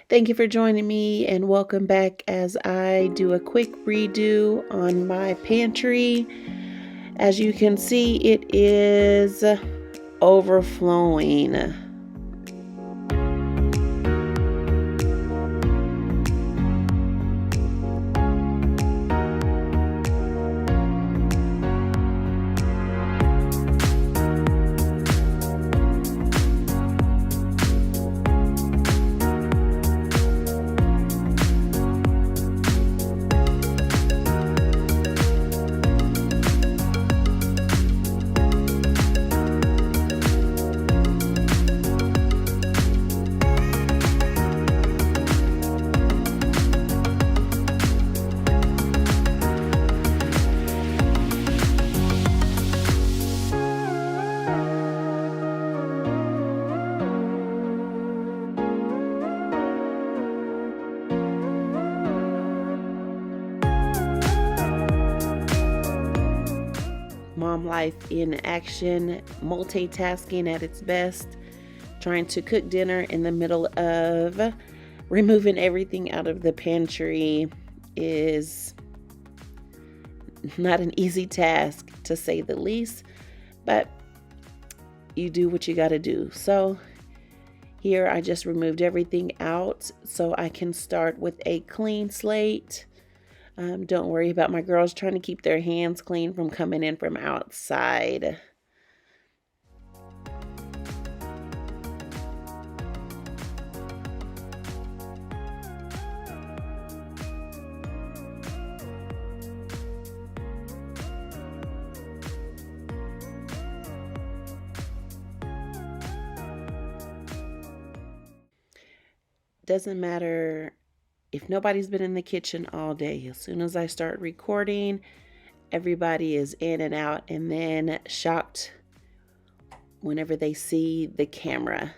Thank you for joining me and welcome back as I do a quick redo on my pantry. As you can see, it is overflowing. Mom life in action, multitasking at its best, trying to cook dinner in the middle of removing everything out of the pantry is not an easy task, to say the least, but you do what you got to do. So here I just removed everything out so I can start with a clean slate. Don't worry about my girls trying to keep their hands clean from coming in from outside. Doesn't matter if nobody's been in the kitchen all day. As soon as I start recording, everybody is in and out and then shocked whenever they see the camera.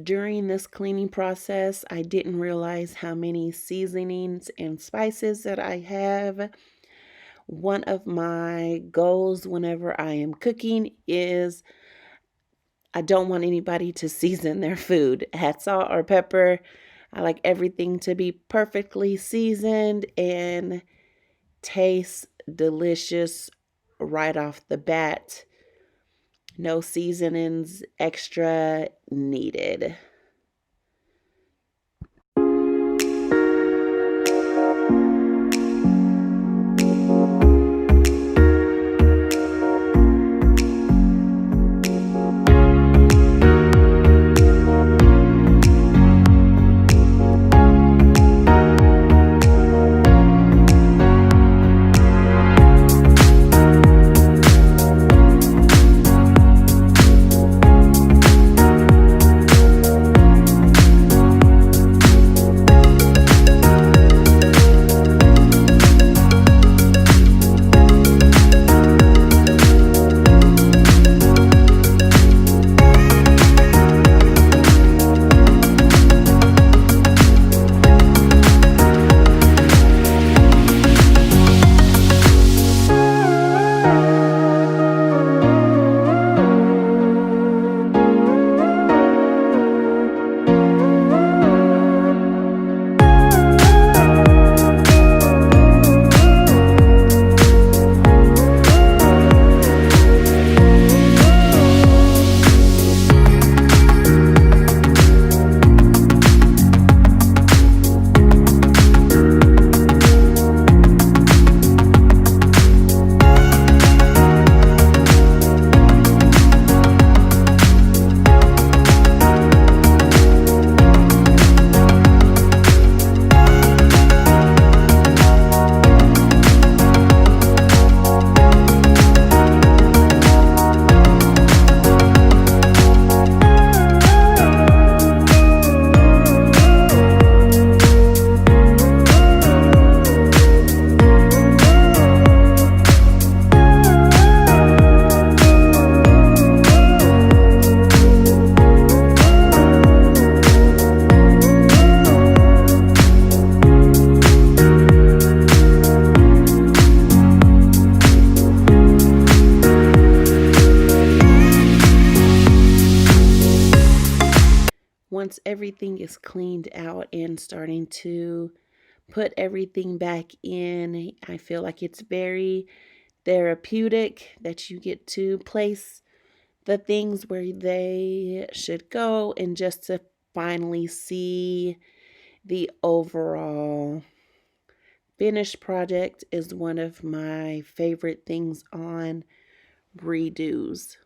During this cleaning process, I didn't realize how many seasonings and spices that I have. One of my goals whenever I am cooking is I don't want anybody to season their food. Add salt or pepper. I like everything to be perfectly seasoned and taste delicious right off the bat. No seasonings extra needed. Once everything is cleaned out and starting to put everything back in, I feel like it's very therapeutic that you get to place the things where they should go and just to finally see the overall finished project is one of my favorite things on redos.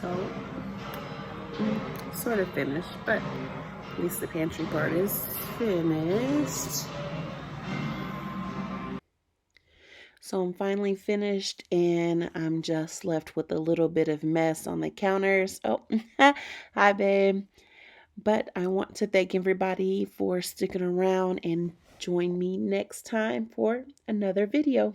So, sort of finished, but at least the pantry part is finished. So I'm finally finished, and I'm just left with a little bit of mess on the counters. Oh, hi, babe. But I want to thank everybody for sticking around and join me next time for another video.